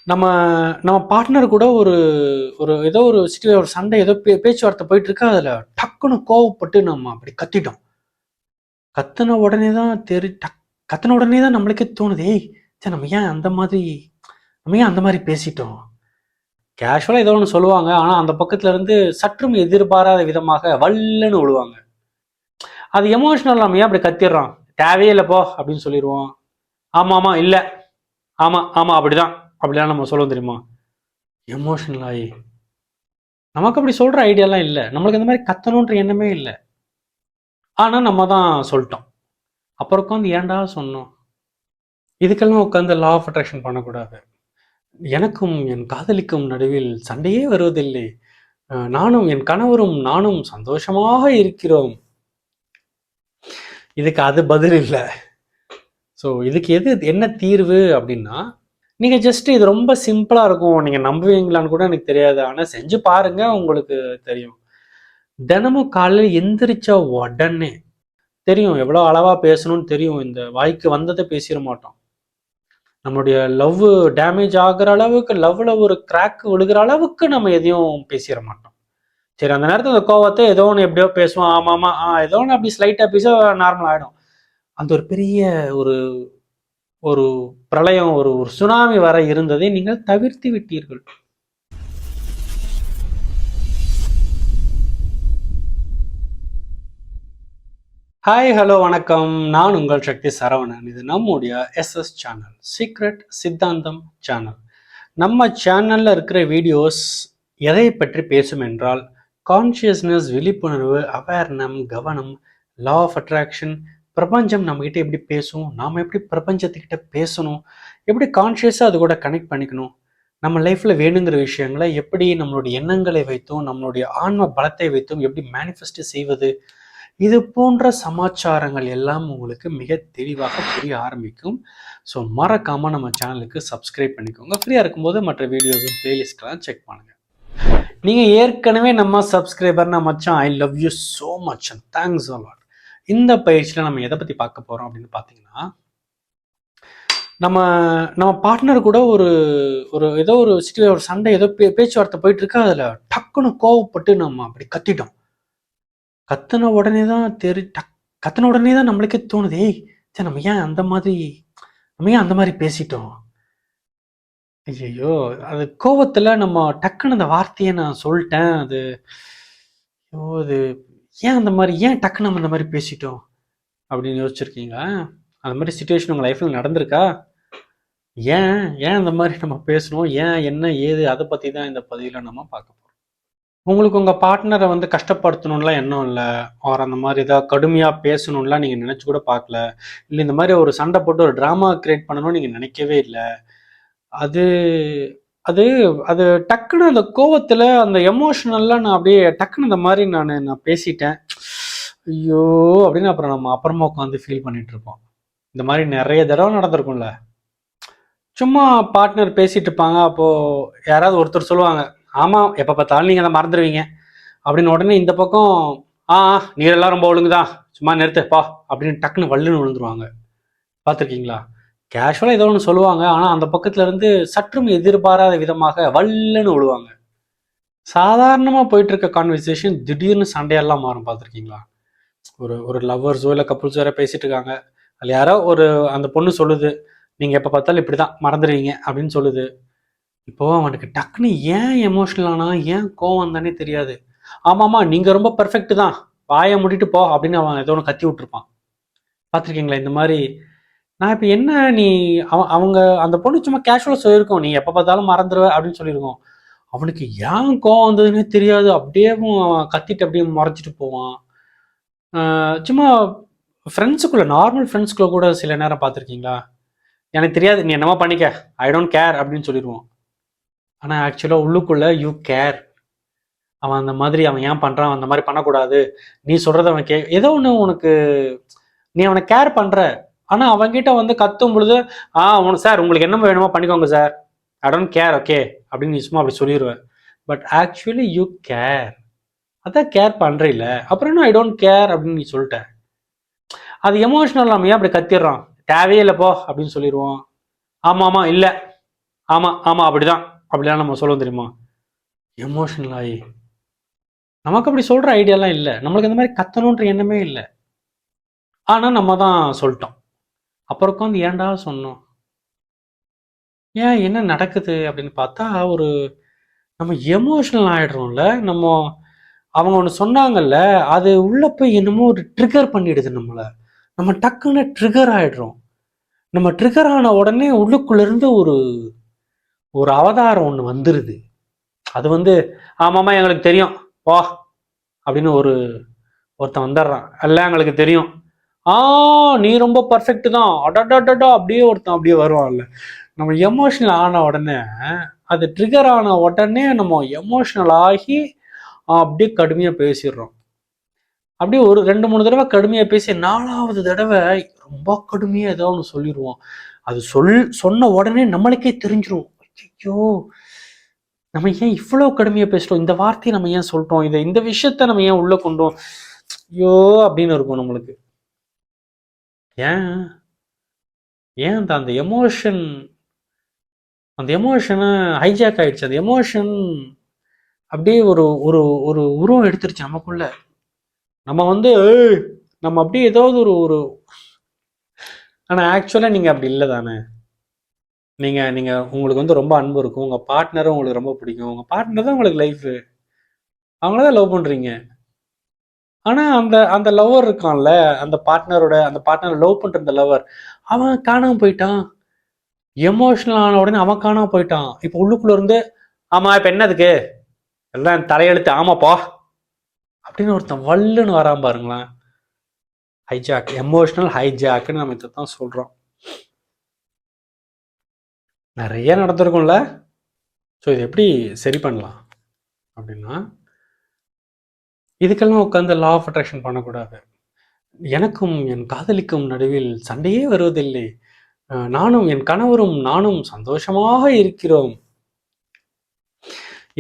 நம்ம நம்ம பார்ட்னர் கூட ஒரு ஒரு ஏதோ ஒரு ஒரு சண்டை ஏதோ பேச்சுவார்த்தை போயிட்டு இருக்கு. அதுல டக்குன்னு கோவப்பட்டு நம்ம அப்படி கத்திட்டோம். கத்துன உடனே தான் கத்துன உடனே தான் நம்மளுக்கே தோணுது, ஏய் சரி நம்ம ஏன் அந்த மாதிரி பேசிட்டோம். கேஷுவலா ஏதோ ஒன்று சொல்லுவாங்க, ஆனா அந்த பக்கத்துல இருந்து சற்றும் எதிர்பாராத விதமாக வல்லுன்னு விழுவாங்க. அது எமோஷனல். நம்ம ஏன் அப்படி கத்திடுறோம், தேவையே இல்லை போ அப்படின்னு சொல்லிடுவோம். ஆமா ஆமா இல்ல, ஆமா ஆமா அப்படிதான் அப்படிலாம் நம்ம சொல்லுவோம் தெரியுமா. எமோஷனல் ஆகி நமக்கு அப்படி சொல்ற ஐடியாலாம் இல்லை, நம்மளுக்கு இந்த மாதிரி கத்தணுன்ற எண்ணமே இல்லை. ஆனா நம்ம தான் சொல்லிட்டோம். அப்புறம் உட்காந்து ஏன்டா சொன்னோம். இதுக்கெல்லாம் உட்காந்து லா ஆஃப் அட்ராக்ஷன் பண்ணக்கூடாது. எனக்கும் என் காதலிக்கும் நடுவில் சண்டையே வருவதில்லை, நானும் என் கணவரும் நானும் சந்தோஷமாக இருக்கிறோம். இதுக்கு அது பதில் இல்லை. ஸோ இதுக்கு என்ன தீர்வு அப்படின்னா, நீங்க ஜஸ்ட் இது ரொம்ப சிம்பிளா இருக்கும், நீங்க நம்புவீங்களான்னு கூட எனக்கு தெரியாது, ஆனா செஞ்சு பாருங்க, உங்களுக்கு தெரியும். தினமும் காலையில் எந்திரிச்ச உடனே தெரியும் எவ்வளோ அளவா பேசணும்னு தெரியும், இந்த வாய்க்கு வந்ததை பேசிட மாட்டோம். நம்மளுடைய லவ் டேமேஜ் ஆகுற அளவுக்கு, லவ்ல ஒரு கிராக் விழுகிற அளவுக்கு நம்ம எதையும் பேசிட மாட்டோம். சரி, அந்த நேரத்தில் அந்த கோவத்தை ஏதோ ஒன்று எப்படியோ பேசுவோம், ஆமா ஆமா ஏதோ ஒன்று அப்படி ஸ்லைட்டா பேச நார்மல் ஆயிடும். அந்த ஒரு பெரிய ஒரு ஒரு பிரளயம், ஒரு சுனாமி வர இருந்ததை நீங்கள் தவிர்த்து விட்டீர்கள். ஹாய் ஹலோ வணக்கம், நான் உங்கள் சக்தி சரவணன். இது நம்முடைய எஸ்எஸ் சேனல், சீக்ரெட் சித்தாந்தம் சேனல். நம்ம சேனல்ல இருக்கிற வீடியோஸ் எதை பற்றி பேசும் என்றால், கான்சியஸ்னஸ், விழிப்புணர்வு, அவேர்னம், கவனம், லா ஆஃப் அட்ராக்ஷன், பிரபஞ்சம் நம்மகிட்ட எப்படி பேசும், நாம் எப்படி பிரபஞ்சத்துக்கிட்ட பேசணும், எப்படி கான்ஷியஸாக அது கூட கனெக்ட் பண்ணிக்கணும், நம்ம லைஃப்பில் வேணுங்கிற விஷயங்களை எப்படி நம்மளுடைய எண்ணங்களை வைத்தும் நம்மளுடைய ஆன்ம பலத்தை வைத்தும் எப்படி மேனிஃபெஸ்ட் செய்வது, இது போன்ற சமாச்சாரங்கள் எல்லாம் உங்களுக்கு மிக தெளிவாக புரிய ஆரம்பிக்கும். ஸோ மறக்காமல் நம்ம சேனலுக்கு சப்ஸ்கிரைப் பண்ணிக்கோங்க. ஃப்ரீயாக இருக்கும்போது மற்ற வீடியோஸும் பிளேலிஸ்ட்லாம் செக் பண்ணுங்கள். நீங்கள் ஏற்கனவே நம்ம சப்ஸ்கிரைபர், நம்ம மச்சான், I love you so much and thanks a lot. இந்த பயிற்சியில் நம்ம எதை பற்றி பார்க்க போகிறோம் அப்படின்னு பார்த்தீங்கன்னா, நம்ம நம்ம பார்ட்னர் கூட ஒரு ஒரு ஏதோ ஒரு ஒரு சண்டை ஏதோ பேச்சுவார்த்தை போயிட்டு இருக்கு. அதில் டக்குன்னு கோவப்பட்டு நம்ம அப்படி கத்திட்டோம். கத்துன உடனே தான் கத்துன உடனே தான் நம்மளுக்கே தோணுது, ஏய் சரி நம்ம ஏன் அந்த மாதிரி பேசிட்டோம். ஐயோ, அது கோவத்துல நம்ம டக்குன்னு அந்த வார்த்தையை நான் சொல்லிட்டேன். அது அது ஏன் டக்குன்னு நம்ம அந்த மாதிரி பேசிட்டோம் அப்படின்னு யோசிச்சிருக்கீங்களா? அந்த மாதிரி சுச்சுவேஷன் உங்க லைஃப்ல நடந்திருக்கா? ஏன் ஏன் அந்த மாதிரி நம்ம பேசணும், ஏன் என்ன ஏது, அதை பத்தி தான் இந்த பதிவில் நம்ம பார்க்க போறோம். உங்களுக்கு உங்க பார்ட்னரை வந்து கஷ்டப்படுத்தணும்லாம் எண்ணம் இல்லை, அவர் அந்த மாதிரி ஏதாவது கடுமையாக பேசணும்லாம் நீங்கள் நினச்சி கூட பார்க்கல, இல்லை இந்த மாதிரி ஒரு சண்டை போட்டு ஒரு ட்ராமா கிரியேட் பண்ணணும்னு நீங்கள் நினைக்கவே இல்லை. அது அது அது டக்குன்னு அந்த கோவத்தில், அந்த எமோஷனல்லாம் நான் அப்படியே டக்குன்னு இந்த மாதிரி நான் பேசிட்டேன், ஐயோ அப்படின்னு அப்புறம் நம்ம அப்புறமா உட்காந்து ஃபீல் பண்ணிட்டு இருப்போம். இந்த மாதிரி நிறைய தடவை நடந்திருக்கும்ல. சும்மா பார்ட்னர் பேசிட்டு இருப்பாங்க, அப்போது யாராவது ஒருத்தர் சொல்லுவாங்க, ஆமாம் எப்போ பார்த்தாலும் நீங்கள் அதை மறந்துடுவீங்க அப்படின்னு. உடனே இந்த பக்கம், ஆ நீரெல்லாம் ரொம்ப ஒழுங்குதான், சும்மா நிறுத்துப்பா அப்படின்னு டக்குன்னு வல்லுன்னு விழுந்துருவாங்க. பார்த்துருக்கீங்களா? கேஷுவலாக ஏதோ ஒன்று சொல்லுவாங்க, ஆனால் அந்த பக்கத்துல இருந்து சற்றும் எதிர்பாராத விதமாக வல்லுன்னு விழுவாங்க. சாதாரணமாக போயிட்டு இருக்க கான்வர்சேஷன் திடீர்னு சண்டையெல்லாம் மாறும். பார்த்துருக்கீங்களா? ஒரு ஒரு லவ்வர்ஸோ இல்லை கப்புள்ஸோ வேற பேசிட்டு இருக்காங்க, அதில் யாரோ அந்த பொண்ணு சொல்லுது, நீங்கள் எப்போ பார்த்தாலும் இப்படி தான் மறந்துடுவீங்க அப்படின்னு சொல்லுது. இப்போ அவனுக்கு டக்குன்னு ஏன் எமோஷனல் ஆனா, ஏன் கோவம் தானே தெரியாது. ஆமாமா நீங்க ரொம்ப பெர்ஃபெக்ட் தான், வாயை மூடிட்டு போ அப்படின்னு அவன் ஏதோ ஒன்று கத்தி விட்டுருப்பான். பார்த்துருக்கீங்களா இந்த மாதிரி? நான் இப்போ என்ன, நீ அவங்க அந்த பொண்ணு சும்மா கேஷுவலாக சொல்லியிருக்கோம், நீ எப்போ பார்த்தாலும் மறந்துடுவ அப்படின்னு சொல்லியிருக்கோம். அவனுக்கு ஏன் கோவம் வந்ததுன்னே தெரியாது, அப்படியே கத்திட்டு அப்படியே மறைச்சிட்டு போவான். சும்மா ஃப்ரெண்ட்ஸுக்குள்ள, நார்மல் ஃப்ரெண்ட்ஸ்குள்ள கூட சில நேரம் பார்த்துருக்கீங்களா, எனக்கு தெரியாது நீ என்னமா பண்ணிக்க, ஐ டோன்ட் கேர் அப்படின்னு சொல்லிடுவோம். ஆனால் ஆக்சுவலாக உள்ளுக்குள்ள யூ கேர். அவன் அந்த மாதிரி அவன் ஏன் பண்ணுறான், அந்த மாதிரி பண்ணக்கூடாது, நீ சொல்கிறத அவன் ஏதோ ஒன்று உனக்கு, நீ அவனை கேர் பண்ணுற. ஆனால் அவன்கிட்ட வந்து கத்தும் பொழுது, உனக்கு சார் உங்களுக்கு என்ன வேணுமோ பண்ணிக்கோங்க sir, I don't care okay அப்படின்னு நீ சும்மா அப்படி சொல்லிடுவேன். But actually you care. அதான் கேர் பண்ணுறில்ல, அப்புறம் என்ன ஐ டோன்ட் கேர் அப்படின்னு நீ சொல்லிட்ட. அது எமோஷனல். நம்ம ஏன் அப்படி கத்திடுறோம், தேவையே இல்லை போ அப்படின்னு சொல்லிடுவோம். ஆமாம் ஆமாம் இல்லை, ஆமா ஆமா அப்படிதான் அப்படிலாம் நம்ம சொல்லுவோம் தெரியுமா, எமோஷனல் ஆகி. நமக்கு அப்படி சொல்ற ஐடியாலாம் இல்லை, நம்மளுக்கு இந்த மாதிரி கத்தணுன்ற எண்ணமே இல்லை. ஆனா நம்ம தான் சொல்லிட்டோம். அப்புறம் உட்காந்து ஏன்டா சொன்னோம், ஏன் என்ன நடக்குது அப்படின்னு பார்த்தா, ஒரு நம்ம எமோஷனல் ஆயிடுறோம்ல நம்ம. அவங்க ஒன்று சொன்னாங்கல்ல, அது உள்ள போய் என்னமோ ஒரு ட்ரிகர் பண்ணிடுது நம்மளை. நம்ம டக்குன்னு ட்ரிகர் ஆயிடுறோம். நம்ம ட்ரிகர் ஆன உடனே உள்ளுக்குள்ள இருந்து ஒரு ஒரு அவதாரம் ஒன்று வந்துருது. அது வந்து ஆமாமா எங்களுக்கு தெரியும் வா அப்படின்னு ஒருத்தன் வந்துடுறான். எல்லாம் எங்களுக்கு தெரியும், ஆ நீ ரொம்ப பர்ஃபெக்ட் தான் அடடா அப்படியே ஒருத்தன் அப்படியே வருவான்ல. நம்ம எமோஷனல் ஆன உடனே, அது ட்ரிகர் ஆன உடனே நம்ம எமோஷனல் ஆகி அப்படியே கடுமையாக பேசிடுறோம். அப்படியே ஒரு 2-3 தடவை கடுமையாக பேசி 4வது தடவை ரொம்ப கடுமையாக ஏதோ ஒன்று சொல்லிடுவோம். அது சொன்ன உடனே நம்மளுக்கே தெரிஞ்சிரும், ஐயோ நம்ம ஏன் இவ்வளோ கடுமையாக பேசிட்டோம், இந்த வார்த்தையை நம்ம ஏன் சொல்லிட்டோம், இந்த விஷயத்த நம்ம ஏன் உள்ள கொண்டோம், ஐயோ அப்படின்னு இருக்கும் நம்மளுக்கு. ஏன் ஏன் அந்த எமோஷன், அந்த எமோஷனை ஹைஜாக் ஆயிடுச்சு. அந்த எமோஷன் அப்படியே ஒரு ஒரு ஒரு உருவம் எடுத்துருச்சு நமக்குள்ள. நம்ம வந்து நம்ம அப்படியே ஏதாவது ஒரு ஒரு ஆனால் ஆக்சுவலாக நீங்கள் அப்படி இல்லை தானே. நீங்கள் உங்களுக்கு வந்து ரொம்ப அன்பு இருக்கும், உங்கள் பார்ட்னரும் உங்களுக்கு ரொம்ப பிடிக்கும், உங்கள் பார்ட்னர் தான் உங்களுக்கு லைஃபு, அவங்கள தான் லவ் பண்ணுறீங்க. ஆனால் அந்த அந்த லவ்வர் இருக்கான்ல, அந்த பார்ட்னரை லவ் பண்ணுற அந்த லவ்வர், அவன் காணாமல் போயிட்டான். எமோஷனல் ஆன உடனே அவன் காணாமல் போயிட்டான். இப்போ உள்ளுக்குள்ள இருந்து ஆமாம் இப்போ என்னதுக்கு எல்லாம் தலையெழுத்து ஆமாப்பா அப்படின்னு ஒருத்தன் வல்லுன்னு வராம பாருங்களேன். ஹைஜாக், எமோஷனல் ஹைஜாக்னு நம்ம இதை தான் சொல்கிறோம். நிறைய நடந்திருக்கும்ல. ஸோ இது எப்படி சரி பண்ணலாம் அப்படின்னா, இதுக்கெல்லாம் உட்காந்து லா ஆஃப் அட்ராக்ஷன் பண்ணக்கூடாது. எனக்கும் என் காதலிக்கும் நடுவில் சண்டையே வருவதில்லை, நானும் என் கணவரும் நானும் சந்தோஷமாக இருக்கிறோம்.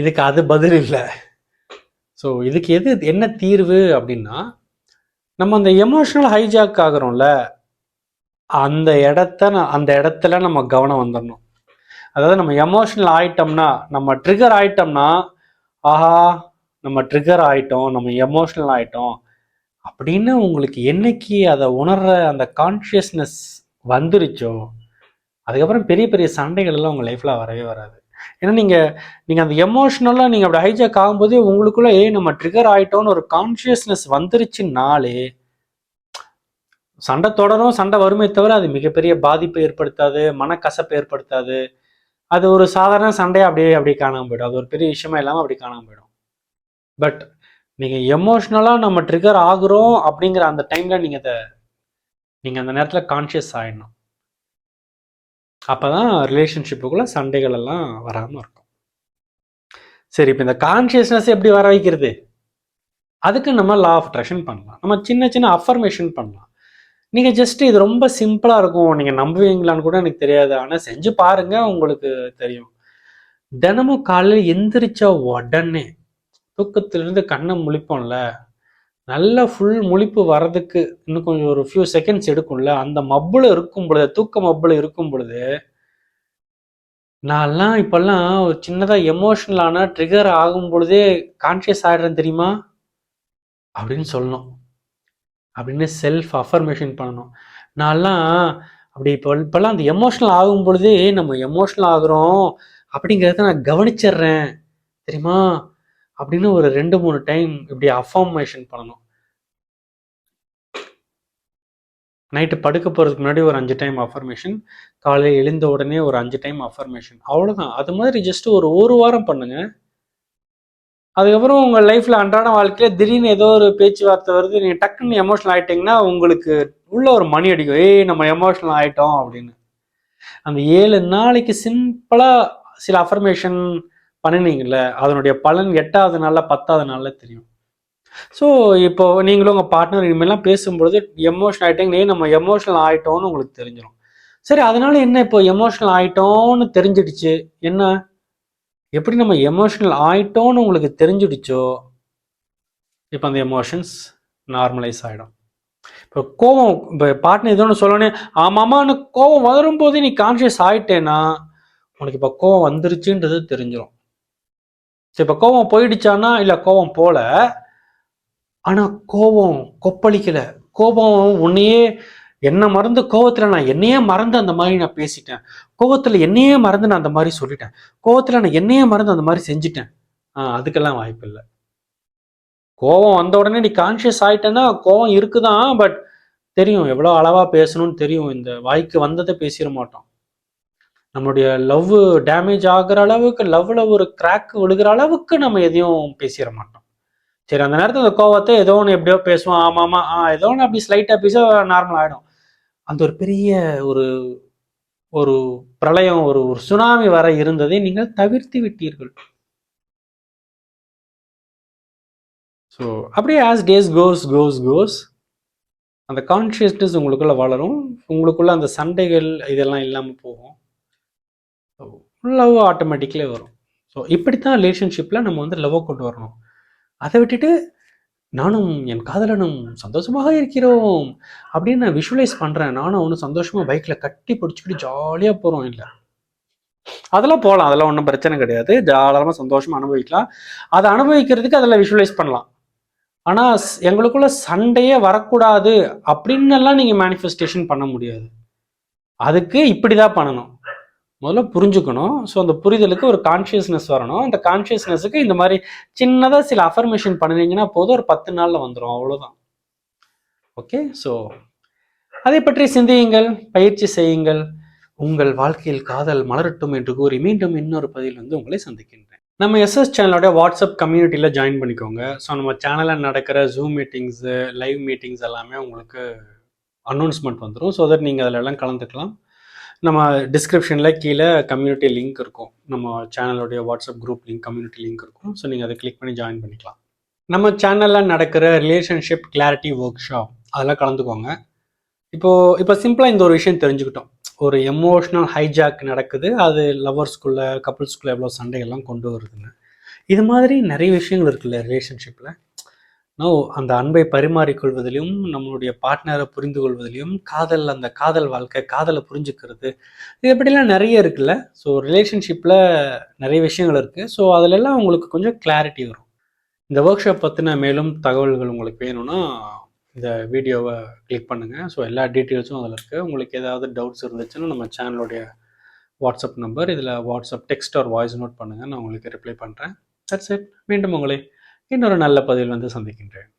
இதுக்கு அது பதில் இல்லை. ஸோ இதுக்கு என்ன தீர்வு அப்படின்னா, நம்ம அந்த எமோஷனல் ஹைஜாக் ஆகிறோம்ல, அந்த இடத்துல நம்ம கவனம் வந்துடணும். அதாவது நம்ம எமோஷனல் ஆயிட்டோம்னா, நம்ம ட்ரிகர் ஆயிட்டோம்னா, ஆஹா நம்ம ட்ரிகர் ஆயிட்டோம், நம்ம எமோஷனல் ஆயிட்டோம் அப்படின்னு உங்களுக்கு என்னைக்கு அதை உணர்ற அந்த கான்ஷியஸ்னஸ் வந்துருச்சோ, அதுக்கப்புறம் பெரிய பெரிய சண்டைகள் எல்லாம் உங்கள் லைஃப்ல வரவே வராது. ஏன்னா நீங்கள் அந்த எமோஷனலாக நீங்கள் அப்படி ஹைஜாக் ஆகும்போது உங்களுக்குள்ள நம்ம ட்ரிகர் ஆயிட்டோம்னு ஒரு கான்ஷியஸ்னஸ் வந்துருச்சுனாலே சண்டை தொடரும், சண்டை வருமே தவிர அது மிகப்பெரிய பாதிப்பை ஏற்படுத்தாது, மனக்கசப்பை ஏற்படுத்தாது. அது ஒரு சாதாரண சண்டையை அப்படியே காணாமல் போயிடும். அது ஒரு பெரிய விஷயமா இல்லாமல் அப்படி காணாமல் போயிடும். பட் நீங்கள் எமோஷ்னலாக நம்ம ட்ரிகர் ஆகுறோம் அப்படிங்கிற அந்த டைமில் நீங்கள் அந்த நேரத்தில் கான்ஷியஸ் ஆகிடணும். அப்போ தான் ரிலேஷன்ஷிப்புக்குள்ளே சண்டைகள் எல்லாம் வராமல் இருக்கும். சரி, இப்போ இந்த கான்ஷியஸ்னஸ் எப்படி வர வைக்கிறது? அதுக்கு நம்ம லா ஆஃப் அட்ராக்ஷன் பண்ணலாம். நம்ம சின்ன சின்ன அஃபர்மேஷன் பண்ணலாம். நீங்கள் ஜஸ்ட் இது ரொம்ப சிம்பிளாக இருக்கும், நீங்கள் நம்புவீங்களான்னு கூட எனக்கு தெரியாது, ஆனால் செஞ்சு பாருங்கள், உங்களுக்கு தெரியும். தினமும் காலையில் எந்திரிச்ச உடனே தூக்கத்திலிருந்து கண்ணை முழிப்போம்ல, நல்ல ஃபுல் முழிப்பு வர்றதுக்கு இன்னும் கொஞ்சம் ஒரு ஃபியூ செகண்ட்ஸ் எடுக்கும்ல, அந்த மப்புல இருக்கும் பொழுது, தூக்க மப்புல இருக்கும் பொழுது, நான்லாம் இப்பெல்லாம் ஒரு சின்னதாக எமோஷனலான ட்ரிகர் ஆகும் பொழுதே கான்ஷியஸ் ஆகிடுறேன் தெரியுமா அப்படின்னு சொல்லணும். அப்படின்னு செல்ஃப் அஃபர்மேஷன் பண்ணணும். நான்லாம் அப்படி இப்போல்லாம் அந்த எமோஷனல் ஆகும் பொழுதே நம்ம எமோஷனல் ஆகுறோம் அப்படிங்கிறத நான் கவனிச்சிடுறேன் தெரியுமா அப்படின்னு ஒரு 2-3 டைம் இப்படி அஃபர்மேஷன் பண்ணணும். நைட்டு படுக்க போகிறதுக்கு முன்னாடி ஒரு 5 டைம் அஃபர்மேஷன், காலையில் எழுந்த உடனே ஒரு 5 டைம் அஃபர்மேஷன், அவ்வளோதான். அது மாதிரி ஜஸ்ட் ஒரு வாரம் பண்ணுங்க. அதுக்கப்புறம் உங்கள் லைஃப்பில் அன்றாட வாழ்க்கையில் திடீர்னு ஏதோ ஒரு பேச்சுவார்த்தை வருது, நீங்கள் டக்குன்னு எமோஷனல் ஆகிட்டிங்கன்னா உங்களுக்கு உள்ள ஒரு மணி அடிக்கும், நம்ம எமோஷனல் ஆகிட்டோம் அப்படின்னு. அந்த 7 நாளைக்கு சிம்பிளாக சில அஃபர்மேஷன் பண்ணினீங்கல்ல, அதனுடைய பலன் 8வது நாளில் 10வது நாளில் தெரியும். ஸோ இப்போ நீங்களும் உங்கள் பார்ட்னர் இனிமேலாம் பேசும்பொழுது எமோஷனல் ஆகிட்டீங்க, நம்ம எமோஷனல் ஆகிட்டோன்னு உங்களுக்கு தெரிஞ்சிடும். சரி, அதனால என்ன, இப்போ எமோஷனல் ஆகிட்டோன்னு தெரிஞ்சிடுச்சு, என்ன எப்படி நம்ம எமோஷனல் ஆகிட்டோன்னு உங்களுக்கு தெரிஞ்சிடுச்சோ, இப்போ அந்த எமோஷன்ஸ் நார்மலைஸ் ஆகிடும். இப்போ கோவம், இப்போ பார்ட்னர் எதோ ஒன்று சொல்லணும், ஆமாம்மான்னு கோவம் வரும்போது நீ கான்ஷியஸ் ஆகிட்டேன்னா உனக்கு இப்போ கோவம் வந்துருச்சுன்றது தெரிஞ்சிடும். சரி, இப்போ கோவம் போயிடுச்சானா இல்லை கோவம் போல, ஆனால் கோபம் கொப்பளிக்கலை. கோபம் உன்னையே என்ன மறந்து கோவத்தில் நான் என்னையே மறந்து அந்த மாதிரி நான் பேசிட்டேன், கோவத்தில் என்னையே மறந்து நான் அந்த மாதிரி சொல்லிட்டேன், கோவத்தில் நான் என்னையே மறந்து அந்த மாதிரி செஞ்சுட்டேன். அதுக்கெல்லாம் வாய்ப்பு இல்லை. கோவம் வந்த உடனே நீ கான்ஷியஸ் ஆயிட்டேன்னா கோவம் இருக்குதான், பட் தெரியும் எவ்வளோ அளவாக பேசணும்னு தெரியும். இந்த வாய்க்கு வந்ததை பேசிட மாட்டோம். நம்மளுடைய லவ் டேமேஜ் ஆகுற அளவுக்கு, லவ்ல ஒரு கிராக் விழுகிற அளவுக்கு நம்ம எதையும் பேசிட மாட்டோம். சரி, அந்த நேரத்தில் அந்த கோவத்தை ஏதோ ஒன்று எப்படியோ பேசுவோம், ஆமாமா ஏதோ ஒன்று அப்படி ஸ்லைட்டாக பேச நார்மல் ஆகிடும். அந்த ஒரு பெரிய ஒரு ஒரு பிரளயம், ஒரு ஒரு சுனாமி வர இருந்ததை நீங்கள் தவிர்த்து விட்டீர்கள். ஸோ அப்படியே ஆஸ் டேஸ் கோஸ் அந்த கான்ஷியஸ்னஸ் உங்களுக்குள்ள வளரும். உங்களுக்குள்ள அந்த சண்டைகள் இதெல்லாம் இல்லாமல் போகும். லவ் ஆட்டோமேட்டிக்லேயே வரும். ஸோ இப்படித்தான் ரிலேஷன்ஷிப்பில் நம்ம வந்து லவ்வை கொண்டு வரணும். அதை விட்டுட்டு நானும் என் காதலனும் சந்தோஷமாக இருக்கிறோம் அப்படின்னு நான் விஷுவலைஸ் பண்ணுறேன், நானும் ஒன்றும் சந்தோஷமாக பைக்கில் கட்டி பிடிச்சிக்கிட்டு ஜாலியாக போகிறோம், இல்லை அதெல்லாம் போகலாம், அதெல்லாம் ஒன்றும் பிரச்சனை கிடையாது, ஜாலியாக சந்தோஷமாக அனுபவிக்கலாம். அதை அனுபவிக்கிறதுக்கு அதில் விஷுவலைஸ் பண்ணலாம். ஆனால் எங்களுக்குள்ள சண்டையே வரக்கூடாது அப்படின்னெல்லாம் நீங்கள் மேனிஃபெஸ்டேஷன் பண்ண முடியாது. அதுக்கு இப்படி தான் பண்ணணும். முதல்ல புரிஞ்சுக்கணும். ஸோ அந்த புரிதலுக்கு ஒரு கான்ஷியஸ்னஸ் வரணும். அந்த கான்ஷியஸ்னஸுக்கு இந்த மாதிரி சின்னதாக சில அஃபர்மேஷன் பண்ணினீங்கன்னா போதும், ஒரு 10 நாளில் வந்துடும், அவ்வளோதான். ஓகே, ஸோ அதை பற்றி சிந்தியுங்கள், பயிற்சி செய்யுங்கள். உங்கள் வாழ்க்கையில் காதல் மலரட்டும் என்று கூறி மீண்டும் இன்னொரு பதிவில் வந்து உங்களை சந்திக்கின்றேன். நம்ம எஸ்எஸ் சேனலோட வாட்ஸ்அப் கம்யூனிட்டியில் ஜாயின் பண்ணிக்கோங்க. ஸோ நம்ம சேனலில் நடக்கிற ஜூம் மீட்டிங்ஸு, லைவ் மீட்டிங்ஸ் எல்லாமே உங்களுக்கு அனௌன்ஸ்மெண்ட் வந்துடும். ஸோ தட் நீங்கள் அதில் எல்லாம் கலந்துக்கலாம். நம்ம டிஸ்கிரிப்ஷனில் கீழே கம்யூனிட்டி லிங்க் இருக்கும், நம்ம சேனலோடைய WhatsApp group link, community link இருக்கும். ஸோ நீங்கள் அதை கிளிக் பண்ணி ஜாயின் பண்ணிக்கலாம். நம்ம சேனலில் நடக்கிற ரிலேஷன்ஷிப் கிளாரிட்டி ஒர்க் ஷாப் அதெல்லாம் கலந்துக்கோங்க. இப்போ சிம்பிளாக இந்த ஒரு விஷயம் தெரிஞ்சுக்கிட்டோம். ஒரு எமோஷ்னல் ஹைஜாக் நடக்குது, அது லவர்ஸ்குள்ளே, கப்புள்ஸ்குள்ளே எவ்வளோ சண்டைகள்லாம் கொண்டு வருதுன்னு. இது மாதிரி நிறைய விஷயங்கள் இருக்குல்ல ரிலேஷன்ஷிப்பில். அந்த அன்பை பரிமாறிக்கொள்வதிலும், நம்மளுடைய பார்ட்னரை புரிந்து கொள்வதிலும், அந்த காதல் வாழ்க்கை, காதலை புரிஞ்சுக்கிறது, இது எப்படிலாம் நிறைய இருக்குல்ல. ஸோ ரிலேஷன்ஷிப்பில் நிறைய விஷயங்கள் இருக்குது. ஸோ அதிலெல்லாம் உங்களுக்கு கொஞ்சம் கிளாரிட்டி வரும். இந்த ஒர்க் ஷாப் பற்றின மேலும் தகவல்கள் உங்களுக்கு வேணும்னா இந்த வீடியோவை கிளிக் பண்ணுங்கள். ஸோ எல்லா டீட்டெயில்ஸும் அதில் இருக்குது. உங்களுக்கு ஏதாவது டவுட்ஸ் இருந்துச்சுன்னா நம்ம சேனலோடைய வாட்ஸ்அப் நம்பர், இதில் WhatsApp text or voice note பண்ணுங்கள், நான் உங்களுக்கு ரிப்ளை பண்ணுறேன். That's it. மீண்டும் உங்களை இன்னொரு நல்ல பதிவில் வந்து சந்திக்கின்றேன்.